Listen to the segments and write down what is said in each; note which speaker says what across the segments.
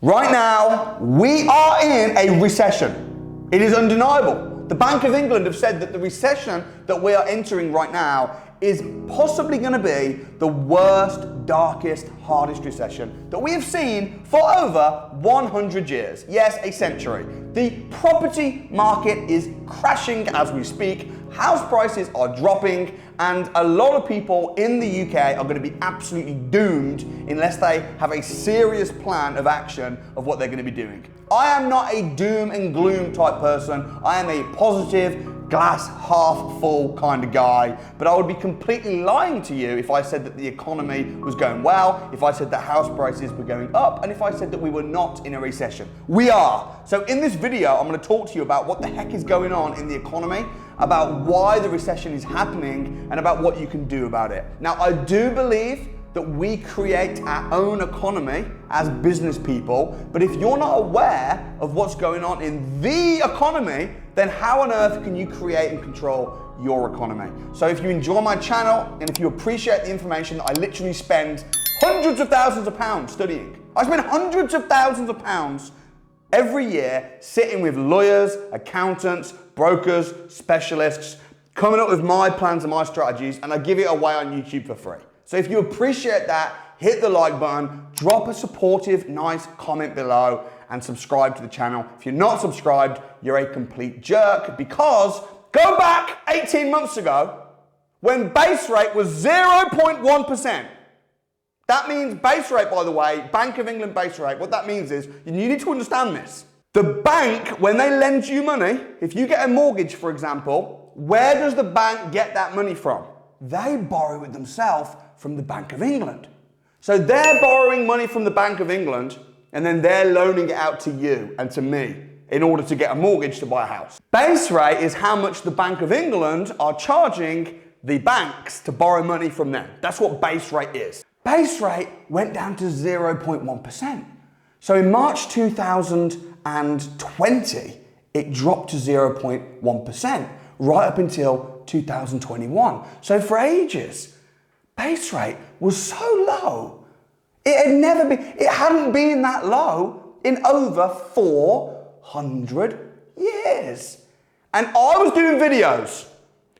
Speaker 1: Right now, we are in a recession. It is undeniable. The Bank of England have said that the recession that we are entering right now is possibly going to be the worst, darkest, hardest recession that we have seen for over 100 years. Yes, a century. The property market is crashing as we speak. House prices are dropping, and a lot of people in the UK are going to be absolutely doomed unless they have a serious plan of action of what they're going to be doing. I am not a doom and gloom type person. I am a positive, glass half full kind of guy, but I would be completely lying to you if I said that the economy was going well, if I said that house prices were going up, and if I said that we were not in a recession. We are. So in this video, I'm going to talk to you about what the heck is going on in the economy, about why the recession is happening, and about what you can do about it. Now, I do believe that we create our own economy as business people, but if you're not aware of what's going on in the economy, then how on earth can you create and control your economy? So if you enjoy my channel, and if you appreciate the information that I literally spend hundreds of thousands of pounds studying, I spend hundreds of thousands of pounds every year sitting with lawyers, accountants, brokers, specialists, coming up with my plans and my strategies, and I give it away on YouTube for free. So if you appreciate that, hit the like button, drop a supportive, nice comment below, and subscribe to the channel. If you're not subscribed, you're a complete jerk, because go back 18 months ago when base rate was 0.1%. That means base rate, by the way, Bank of England base rate, what that means is, you need to understand this. The bank, when they lend you money, if you get a mortgage, for example, where does the bank get that money from? They borrow it themselves from the Bank of England. So they're borrowing money from the Bank of England, and then they're loaning it out to you and to me in order to get a mortgage to buy a house. Base rate is how much the Bank of England are charging the banks to borrow money from them. That's what base rate is. Base rate went down to 0.1%. So in March 2020, it dropped to 0.1%, right up until 2021. So for ages, base rate was so low. It hadn't been that low in over 400 years. And I was doing videos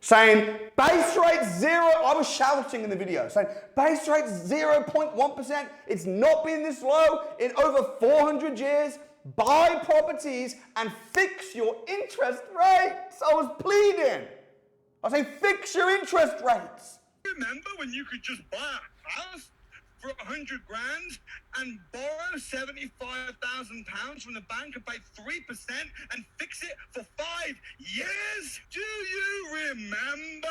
Speaker 1: saying base rate zero. I was shouting in the video saying base rate 0.1%. It's not been this low in over 400 years. Buy properties and fix your interest rates. I was pleading. I was saying fix your interest rates.
Speaker 2: Remember when you could just buy a house for 100 grand and borrow £75,000 from the bank and pay 3% and fix it for 5 years? Do you remember?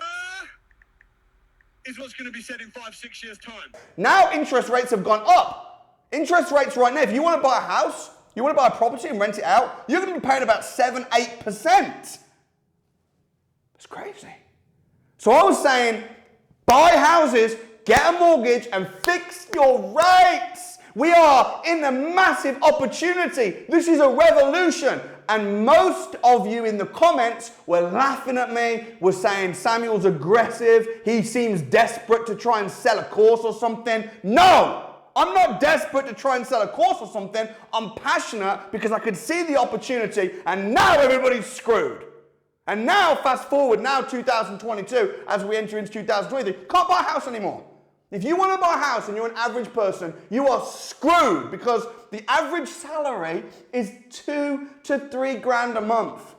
Speaker 2: Is what's going to be said in 5-6 years' time.
Speaker 1: Now interest rates have gone up. Interest rates right now, if you want to buy a house, you want to buy a property and rent it out, you're going to be paying about 7-8%. It's crazy. So I was saying, buy houses, get a mortgage, and fix your rates. We are in a massive opportunity. This is a revolution. And most of you in the comments were laughing at me, were saying Samuel's aggressive, he seems desperate to try and sell a course or something. No! I'm not desperate to try and sell a course or something. I'm passionate because I could see the opportunity, and now everybody's screwed. And now, fast forward, now 2022, as we enter into 2023, can't buy a house anymore. If you want to buy a house and you're an average person, you are screwed because the average salary is 2 to 3 grand a month.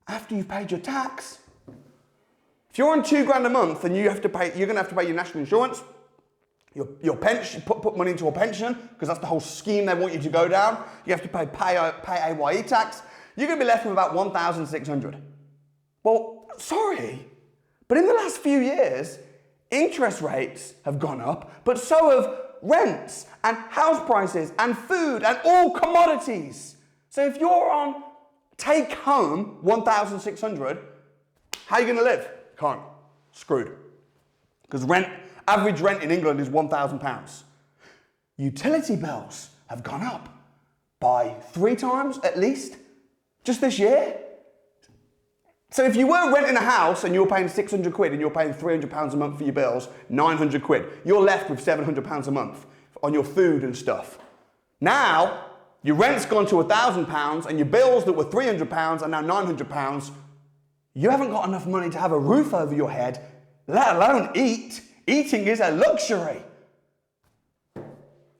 Speaker 1: After you've paid your tax. If you're on 2 grand a month, then you're going to have to pay your national insurance, your pension, put money into a pension, because that's the whole scheme they want you to go down. You have to pay AYE tax. You're going to be left with about 1,600. Well, sorry, but in the last few years, interest rates have gone up, but so have rents and house prices and food and all commodities. So if you're on take home 1,600, how are you going to live? Can't. Screwed. Because average rent in England is £1,000. Utility bills have gone up by 3 times at least, just this year. So if you were renting a house and you were paying 600 quid and you're paying £300 a month for your bills, 900 quid, you're left with £700 a month on your food and stuff. Now, your rent's gone to £1,000 and your bills that were £300 are now £900. You haven't got enough money to have a roof over your head, let alone eat. Eating is a luxury.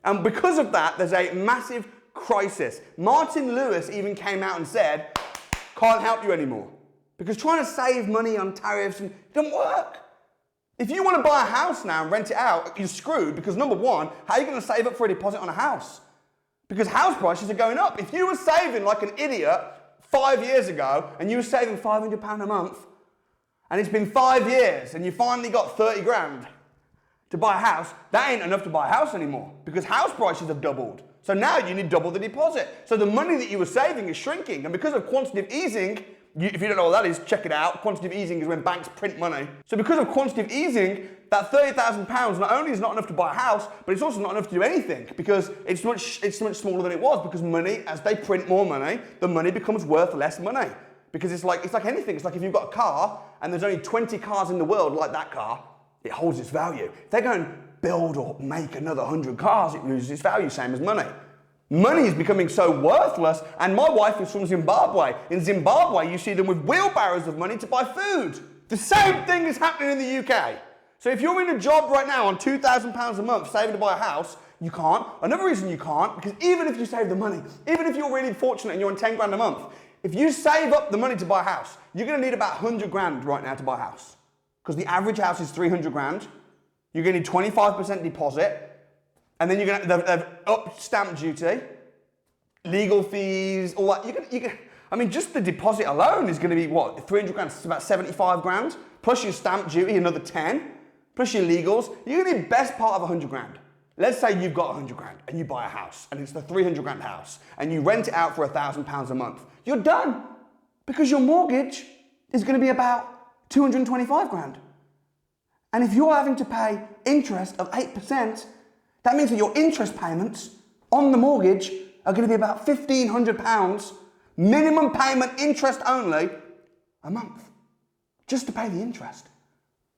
Speaker 1: And because of that, there's a massive crisis. Martin Lewis even came out and said, can't help you anymore. Because trying to save money on tariffs doesn't work. If you want to buy a house now and rent it out, you're screwed because number one, how are you going to save up for a deposit on a house? Because house prices are going up. If you were saving like an idiot 5 years ago and you were saving £500 a month and it's been 5 years and you finally got 30 grand to buy a house, that ain't enough to buy a house anymore because house prices have doubled. So now you need double the deposit. So the money that you were saving is shrinking. And because of quantitative easing, if you don't know what that is, check it out. Quantitative easing is when banks print money. So because of quantitative easing, that £30,000 not only is not enough to buy a house, but it's also not enough to do anything because it's much smaller than it was because money, as they print more money, the money becomes worth less money. Because it's like anything. It's like if you've got a car and there's only 20 cars in the world like that car, it holds its value. If they go and build or make another 100 cars, it loses its value, same as money. Money is becoming so worthless, and my wife is from Zimbabwe. In Zimbabwe, you see them with wheelbarrows of money to buy food. The same thing is happening in the UK. So if you're in a job right now on £2,000 a month saving to buy a house, you can't. Another reason you can't, because even if you save the money, even if you're really fortunate and you're on 10 grand a month, if you save up the money to buy a house, you're going to need about 100 grand right now to buy a house. Because the average house is 300 grand. You're going to need 25% deposit. And then you're going to have up stamp duty, legal fees, all that. I mean, just the deposit alone is going to be what? 300 grand, it's about 75 grand. Plus your stamp duty, another 10. Plus your legals. You're going to need best part of 100 grand. Let's say you've got 100 grand and you buy a house and it's the 300 grand house and you rent it out for £1,000 a month. You're done because your mortgage is going to be about 225 grand. And if you're having to pay interest of 8%, that means that your interest payments on the mortgage are going to be about £1,500 minimum payment interest only a month just to pay the interest.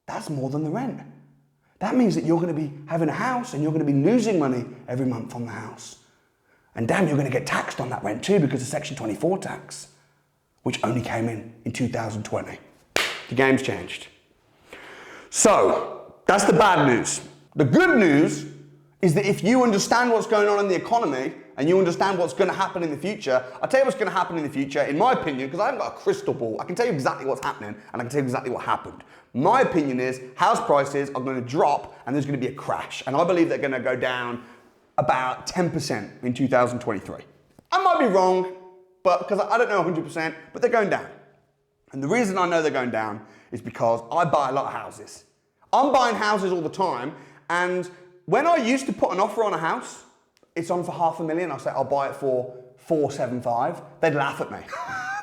Speaker 1: That's more than the rent. That means that you're going to be having a house and you're going to be losing money every month on the house. And damn, you're going to get taxed on that rent too because of Section 24 tax, which only came in 2020. The game's changed. So, that's the bad news. The good news is that if you understand what's going on in the economy and you understand what's going to happen in the future, I'll tell you what's going to happen in the future, in my opinion, because I haven't got a crystal ball. I can tell you exactly what's happening and I can tell you exactly what happened. My opinion is house prices are going to drop and there's going to be a crash. And I believe they're going to go down about 10% in 2023. I might be wrong, but because I don't know 100%, but they're going down. And the reason I know they're going down is because I buy a lot of houses. I'm buying houses all the time, and when I used to put an offer on a house, it's on for $500,000. I say I'll buy it for 475. They'd laugh at me.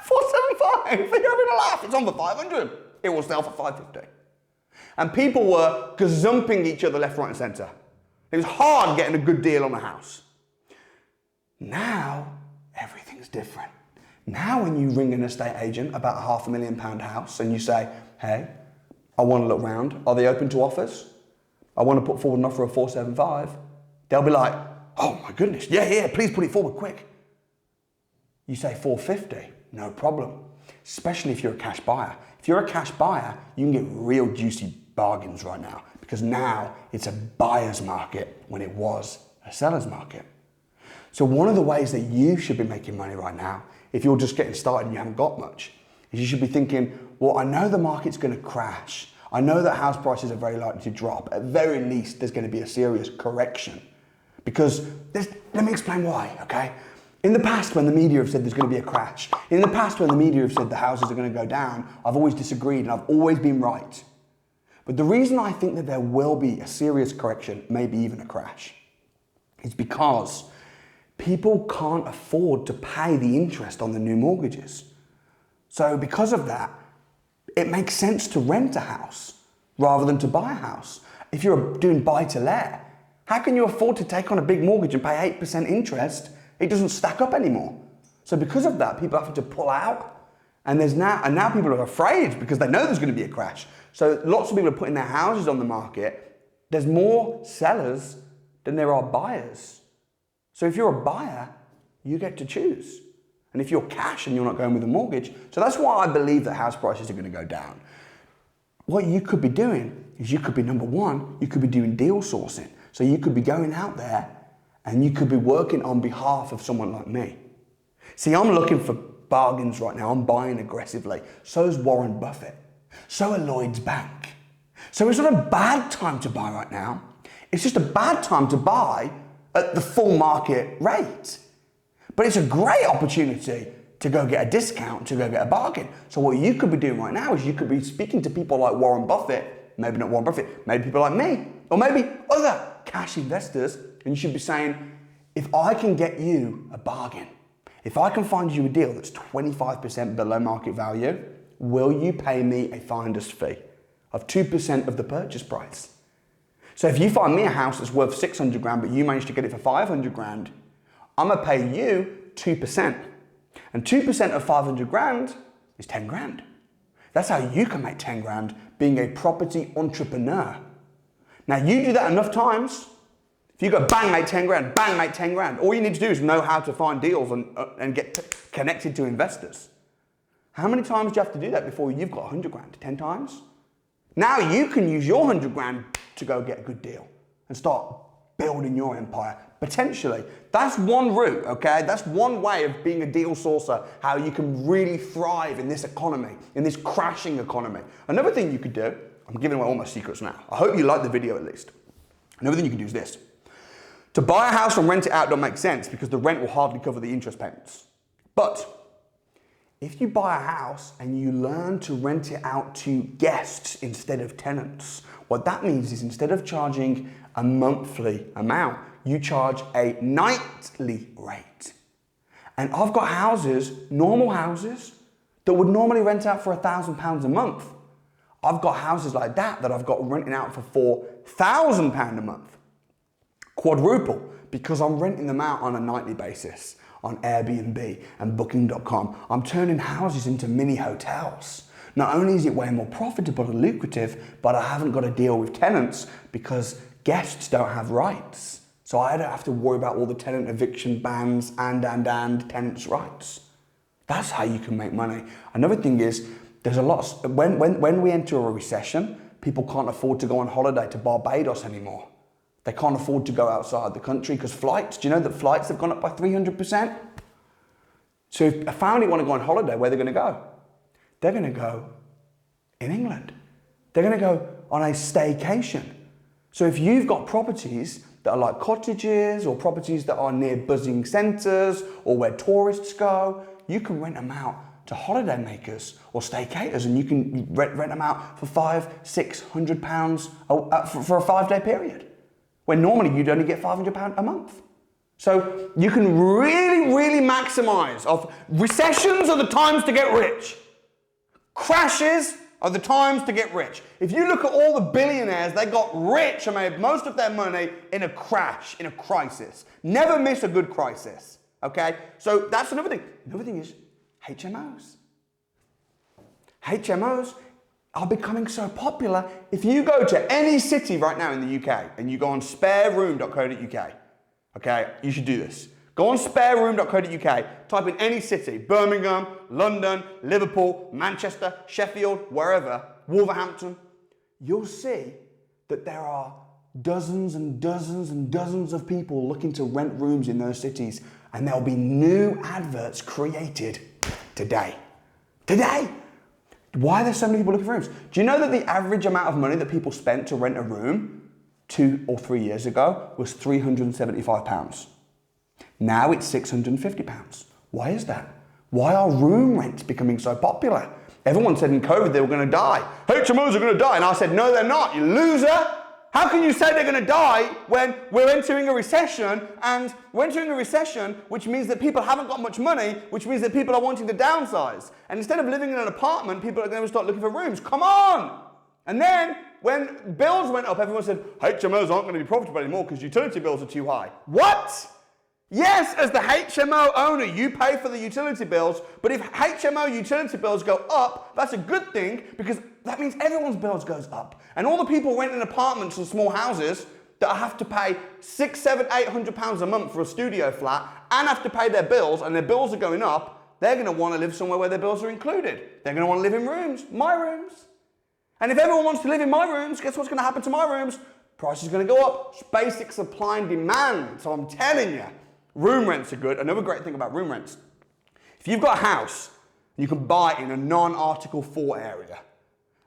Speaker 1: 475? They're having a laugh. It's on for 500. It will sell for 550. And people were gazumping each other left, right, and centre. It was hard getting a good deal on a house. Now everything's different. Now when you ring an estate agent about a £500,000 house and you say, hey, I want to look round, are they open to offers? I want to put forward an offer of 475. They'll be like, oh my goodness, yeah, please put it forward quick. You say 450, no problem. Especially if you're a cash buyer. If you're a cash buyer, you can get real juicy bargains right now because now it's a buyer's market when it was a seller's market. So one of the ways that you should be making money right now, if you're just getting started and you haven't got much, is you should be thinking, well, I know the market's going to crash. I know that house prices are very likely to drop. At very least, there's going to be a serious correction. Because, let me explain why, okay? In the past, when the media have said there's going to be a crash, in the past when the media have said the houses are going to go down, I've always disagreed and I've always been right. But the reason I think that there will be a serious correction, maybe even a crash, is because people can't afford to pay the interest on the new mortgages. So because of that, it makes sense to rent a house rather than to buy a house. If you're doing buy to let, how can you afford to take on a big mortgage and pay 8% interest? It doesn't stack up anymore. So because of that, people have to pull out. And now people are afraid because they know there's going to be a crash. So lots of people are putting their houses on the market. There's more sellers than there are buyers. So if you're a buyer, you get to choose. And if you're cash and you're not going with a mortgage, so that's why I believe that house prices are going to go down. What you could be doing is you could be, number one, you could be doing deal sourcing. So you could be going out there and you could be working on behalf of someone like me. See, I'm looking for bargains right now. I'm buying aggressively. So is Warren Buffett. So are Lloyd's Bank. So it's not a bad time to buy right now. It's just a bad time to buy at the full market rate. But it's a great opportunity to go get a discount, to go get a bargain. So what you could be doing right now is you could be speaking to people like Warren Buffett, maybe not Warren Buffett, maybe people like me, or maybe other cash investors, and you should be saying, if I can get you a bargain, if I can find you a deal that's 25% below market value, will you pay me a finder's fee of 2% of the purchase price? So if you find me a house that's worth 600 grand, but you manage to get it for 500 grand, I'm gonna pay you 2%. And 2% of 500 grand is 10 grand. That's how you can make 10 grand being a property entrepreneur. Now you do that enough times, if you go bang, make 10 grand, bang, make 10 grand, all you need to do is know how to find deals and get connected to investors. How many times do you have to do that before you've got 100 grand? 10 times? Now you can use your 100 grand to go get a good deal and start building your empire, potentially. That's one route, okay? That's one way of being a deal sourcer, how you can really thrive in this economy, in this crashing economy. Another thing you could do, I'm giving away all my secrets now. I hope you like the video at least. Another thing you can do is this. To buy a house and rent it out don't make sense because the rent will hardly cover the interest payments. But if you buy a house and you learn to rent it out to guests instead of tenants, what that means is instead of charging a monthly amount, you charge a nightly rate. And I've got houses, normal houses, that would normally rent out for £1,000 a month. I've got houses like that I've got renting out for £4,000 a month. Quadruple, because I'm renting them out on a nightly basis on Airbnb and Booking.com. I'm turning houses into mini hotels. Not only is it way more profitable and lucrative, but I haven't got to deal with tenants because guests don't have rights. So I don't have to worry about all the tenant eviction bans and tenants' rights. That's how you can make money. Another thing is, there's a lot of, when we enter a recession, people can't afford to go on holiday to Barbados anymore. They can't afford to go outside the country because flights, do you know that flights have gone up by 300%? So if a family want to go on holiday, where are they going to go? They're going to go in England. They're going to go on a staycation. So if you've got properties that are like cottages or properties that are near buzzing centres or where tourists go, you can rent them out to holiday makers or staycators, and you can rent them out for £500-600 for a 5-day period, when normally you'd only get £500 a month. So you can really maximise off. Recessions are the times to get rich. Crashes are the times to get rich. If you look at all the billionaires, they got rich and made most of their money in a crash, in a crisis. Never miss a good crisis, okay? So that's another thing. Another thing is HMOs. HMOs are becoming so popular. If you go to any city right now in the UK and you go on spareroom.co.uk, okay, you should do this. Go on spareroom.co.uk, type in any city, Birmingham, London, Liverpool, Manchester, Sheffield, wherever, Wolverhampton. You'll see that there are dozens and dozens and dozens of people looking to rent rooms in those cities, and there'll be new adverts created today. Today! Why are there so many people looking for rooms? Do you know that the average amount of money that people spent to rent a room 2 or 3 years ago was £375? Now it's £650. Why is that? Why are room rents becoming so popular? Everyone said in COVID they were going to die. HMOs are going to die. And I said, no, they're not, you loser. How can you say they're going to die when we're entering a recession, and we're entering a recession, which means that people haven't got much money, which means that people are wanting to downsize. And instead of living in an apartment, people are going to start looking for rooms. Come on! And then when bills went up, everyone said, HMOs aren't going to be profitable anymore because utility bills are too high. What? Yes, as the HMO owner, you pay for the utility bills, but if HMO utility bills go up, that's a good thing because that means everyone's bills goes up. And all the people renting apartments and small houses, that have to pay £600, £700, £800 a month for a studio flat and have to pay their bills, and their bills are going up, they're going to want to live somewhere where their bills are included. They're going to want to live in rooms, my rooms. And if everyone wants to live in my rooms, guess what's going to happen to my rooms? Price is going to go up. It's basic supply and demand. So I'm telling you, room rents are good. Another great thing about room rents, if you've got a house, you can buy it in a non-Article 4 area,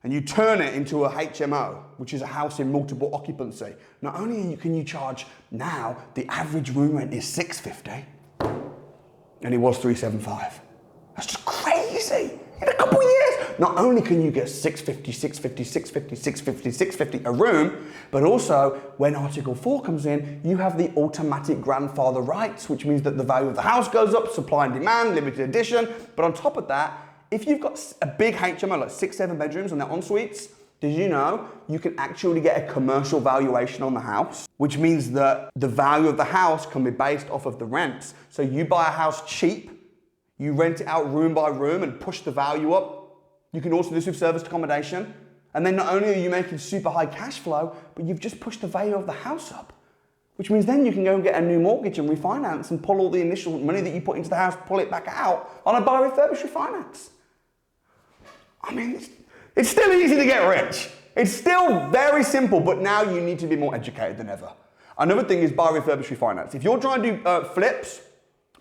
Speaker 1: and you turn it into a HMO, which is a house in multiple occupancy. Not only can you charge now, the average room rent is $650, and it was $375. That's just crazy. In a couple of years, not only can you get $650, $650, $650, $650, $650 a room, but also when Article 4 comes in, you have the automatic grandfather rights, which means that the value of the house goes up, supply and demand, limited edition. But on top of that, if you've got a big HMO, like 6, 7 bedrooms and they're en suites, did you know you can actually get a commercial valuation on the house, which means that the value of the house can be based off of the rents. So you buy a house cheap, you rent it out room by room and push the value up. You can also do this with serviced accommodation. And then not only are you making super high cash flow, but you've just pushed the value of the house up, which means then you can go and get a new mortgage and refinance and pull all the initial money that you put into the house, pull it back out on a buy refurbish refinance. I mean, it's still easy to get rich. It's still very simple, but now you need to be more educated than ever. Another thing is buy refurbish refinance. If you're trying to do flips,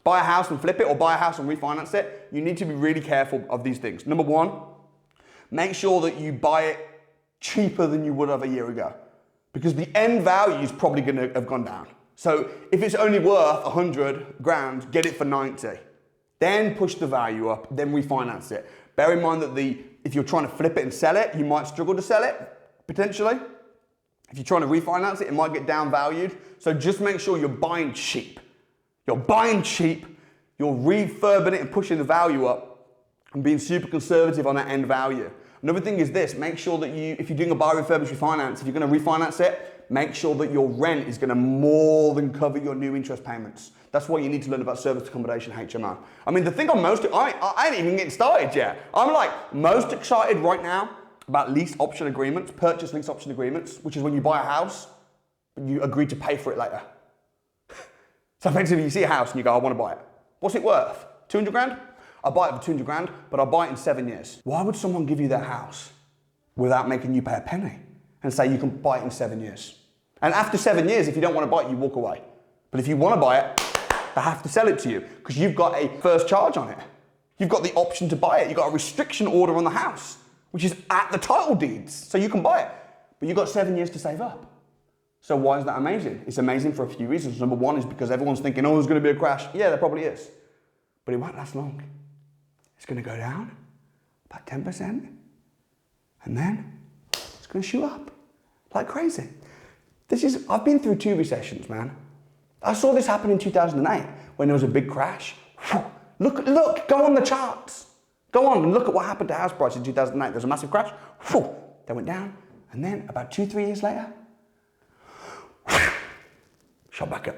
Speaker 1: buy a house and flip it, or buy a house and refinance it, you need to be really careful of these things. Number one, make sure that you buy it cheaper than you would have a year ago, because the end value is probably going to have gone down. So if it's only worth 100 grand, get it for 90. Then push the value up, then refinance it. Bear in mind that if you're trying to flip it and sell it, you might struggle to sell it, potentially. If you're trying to refinance it, it might get downvalued. So just make sure you're buying cheap. You're buying cheap, you're refurbing it and pushing the value up and being super conservative on that end value. Another thing is this, make sure that if you're doing a buy refurbish refinance, if you're going to refinance it, make sure that your rent is going to more than cover your new interest payments. That's what you need to learn about serviced accommodation HMO. I mean, the thing I ain't even getting started yet. I'm like most excited right now about lease option agreements, purchase lease option agreements, which is when you buy a house, but you agree to pay for it later. So effectively, you see a house and you go, I want to buy it. What's it worth? 200 grand? I'll buy it for 200 grand, but I'll buy it in 7 years. Why would someone give you that house without making you pay a penny and say you can buy it in 7 years? And after 7 years, if you don't want to buy it, you walk away. But if you want to buy it, they have to sell it to you because you've got a first charge on it. You've got the option to buy it. You've got a restriction order on the house, which is at the title deeds. So you can buy it, but you've got 7 years to save up. So why is that amazing? It's amazing for a few reasons. Number one is because everyone's thinking, oh, there's going to be a crash. Yeah, there probably is. But it won't last long. It's going to go down about 10%. And then it's going to shoot up like crazy. I've been through 2 recessions, man. I saw this happen in 2008 when there was a big crash. Look, go on the charts. Go on and look at what happened to house prices in 2008. There was a massive crash. They went down. And then about 2-3 years later, shot back up.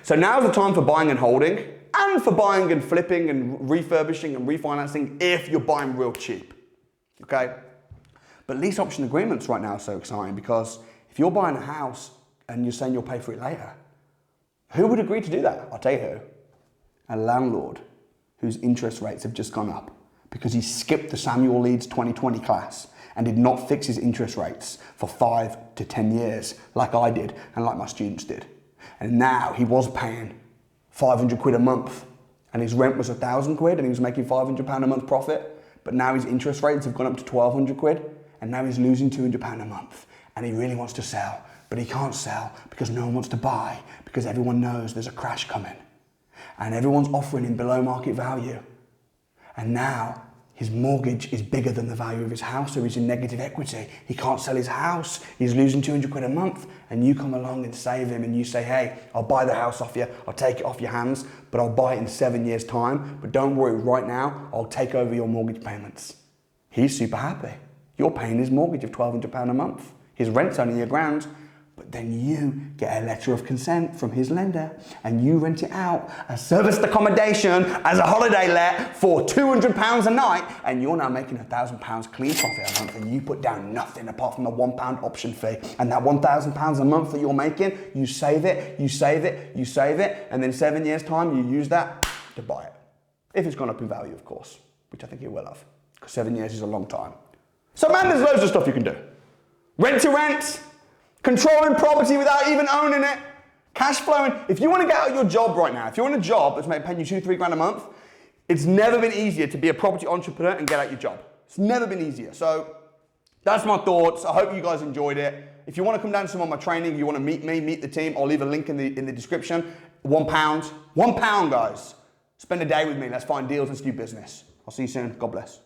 Speaker 1: So now's the time for buying and holding, and for buying and flipping and refurbishing and refinancing if you're buying real cheap, okay? But lease option agreements right now are so exciting because if you're buying a house and you're saying you'll pay for it later, who would agree to do that? I'll tell you who. A landlord whose interest rates have just gone up because he skipped the Samuel Leeds 2020 class and did not fix his interest rates for 5 to 10 years like I did and like my students did. And now he was paying 500 quid a month and his rent was 1,000 quid and he was making 500 pound a month profit. But now his interest rates have gone up to 1,200 quid and now he's losing 200 pound a month and he really wants to sell, but he can't sell because no one wants to buy because everyone knows there's a crash coming and everyone's offering him below market value. And now his mortgage is bigger than the value of his house, so he's in negative equity. He can't sell his house. He's losing 200 quid a month. And you come along and save him and you say, hey, I'll buy the house off you. I'll take it off your hands, but I'll buy it in 7 years' time. But don't worry, right now, I'll take over your mortgage payments. He's super happy. You're paying his mortgage of £1,200 a month. His rent's only £1,000, But then you get a letter of consent from his lender and you rent it out as serviced accommodation, as a holiday let for £200 a night, and you're now making £1,000 clean profit a month, and you put down nothing apart from a £1 option fee. And that £1,000 a month that you're making, you save it, you save it, you save it, and then 7 years time you use that to buy it. If it's gone up in value, of course, which I think it will have, because 7 years is a long time. So man, there's loads of stuff you can do. Rent to rent, controlling property without even owning it, cash flowing. If you want to get out of your job right now, if you're in a job that's paying you $2-3 grand a month, it's never been easier to be a property entrepreneur and get out your job. It's never been easier. So that's my thoughts. I hope you guys enjoyed it. If you want to come down to some of my training, you want to meet me, meet the team, I'll leave a link in the description. £1. £1, guys. Spend a day with me. Let's find deals. Let's do business. I'll see you soon. God bless.